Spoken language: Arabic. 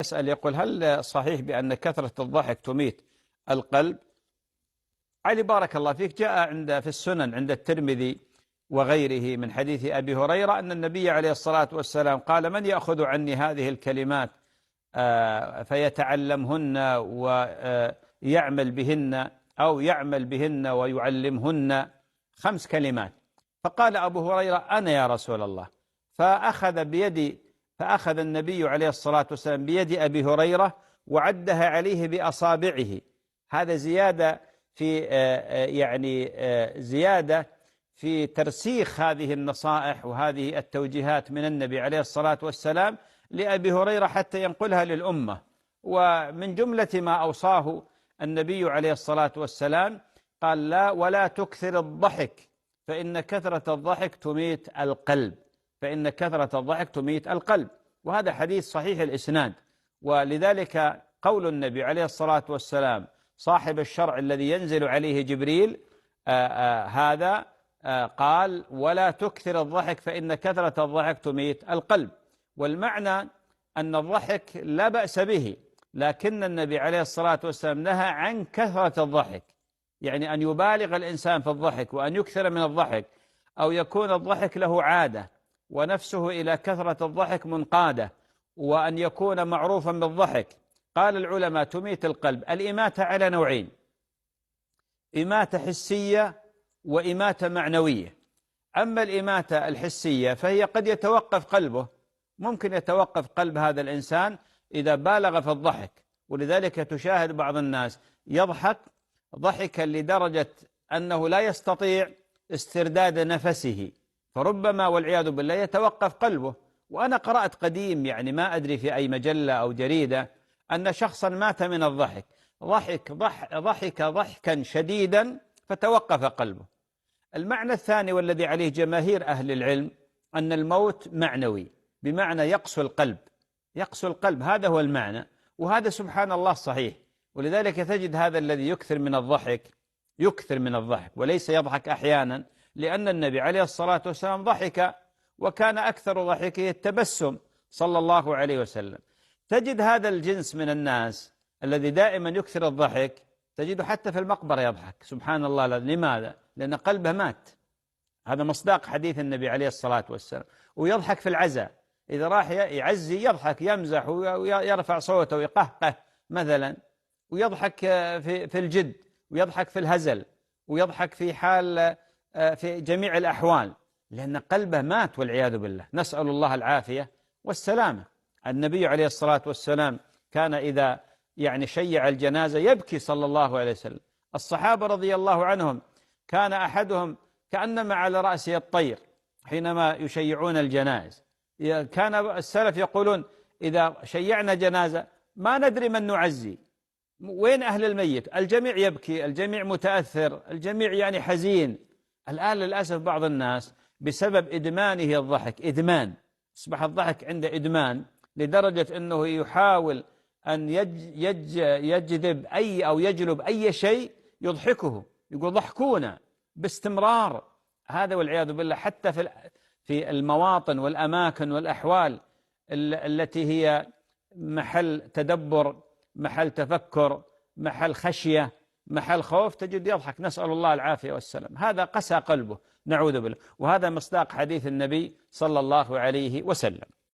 يسأل يقول: هل صحيح بأن كثرة الضحك تميت القلب؟ علي بارك الله فيك، جاء في السنن عند الترمذي وغيره من حديث أبي هريرة أن النبي عليه الصلاة والسلام قال: من يأخذ عني هذه الكلمات فيتعلمهن ويعمل بهن، أو يعمل بهن ويعلمهن 5 كلمات. فقال أبو هريرة: أنا يا رسول الله. فأخذ النبي عليه الصلاة والسلام بيد أبي هريرة وعدها عليه بأصابعه. هذا زيادة زيادة في ترسيخ هذه النصائح وهذه التوجيهات من النبي عليه الصلاة والسلام لأبي هريرة حتى ينقلها للأمة. ومن جملة ما أوصاه النبي عليه الصلاة والسلام قال: لا ولا تكثر الضحك فإن كثرة الضحك تميت القلب، فإن كثرة الضحك تميت القلب. وهذا حديث صحيح الإسناد. ولذلك قول النبي عليه الصلاة والسلام: صاحب الشرع الذي ينزل عليه جبريل هذا قال: ولا تكثر الضحك فإن كثرة الضحك تميت القلب. والمعنى أن الضحك لا بأس به، لكن النبي عليه الصلاة والسلام نهى عن كثرة الضحك، يعني أن يبالغ الإنسان في الضحك وأن يكثر من الضحك، أو يكون الضحك له عادة ونفسه إلى كثرة الضحك منقادة، وأن يكون معروفا بالضحك. قال العلماء: تميت القلب. الإماتة على نوعين: إماتة حسية وإماتة معنوية. أما الإماتة الحسية فهي قد يتوقف قلبه، ممكن يتوقف قلب هذا الإنسان إذا بالغ في الضحك. ولذلك تشاهد بعض الناس يضحك ضحكا لدرجة أنه لا يستطيع استرداد نفسه، فربما والعياذ بالله يتوقف قلبه. وأنا قرأت قديم، ما أدري في أي مجلة أو جريدة، أن شخصا مات من الضحك، ضحك ضحكا شديدا فتوقف قلبه. المعنى الثاني والذي عليه جماهير أهل العلم أن الموت معنوي، بمعنى يقسو القلب، يقسو القلب، هذا هو المعنى. وهذا سبحان الله صحيح. ولذلك تجد هذا الذي يكثر من الضحك وليس يضحك أحيانا، لأن النبي عليه الصلاة والسلام ضحك وكان أكثر ضحكه التبسم صلى الله عليه وسلم. تجد هذا الجنس من الناس الذي دائما يكثر الضحك، تجده حتى في المقبرة يضحك، سبحان الله. لماذا؟ لأن قلبه مات. هذا مصداق حديث النبي عليه الصلاة والسلام. ويضحك في العزاء، إذا راح يعزي يضحك، يمزح ويرفع صوته ويقهقه مثلا، ويضحك في الجد، ويضحك في الهزل، ويضحك في جميع الأحوال، لأن قلبه مات والعياذ بالله. نسأل الله العافية والسلامة. النبي عليه الصلاة والسلام كان إذا شيع الجنازة يبكي صلى الله عليه وسلم. الصحابة رضي الله عنهم كان أحدهم كأنما على رأسه الطير حينما يشيعون الجنائز. كان السلف يقولون: إذا شيعنا جنازة ما ندري من نعزي، وين أهل الميت؟ الجميع يبكي، الجميع متأثر، الجميع حزين. الآن للأسف بعض الناس بسبب إدمانه الضحك، أصبح الضحك عنده إدمان، لدرجة أنه يحاول أن يجذب أو يجلب أي شيء يضحكه، يقول: ضحكونا باستمرار. هذا والعياذ بالله حتى في المواطن والأماكن والأحوال التي هي محل تدبر، محل تفكر، محل خشية، محل خوف، تجد يضحك، نسأل الله العافية والسلام. هذا قسى قلبه، نعوذ بالله. وهذا مصداق حديث النبي صلى الله عليه وسلم.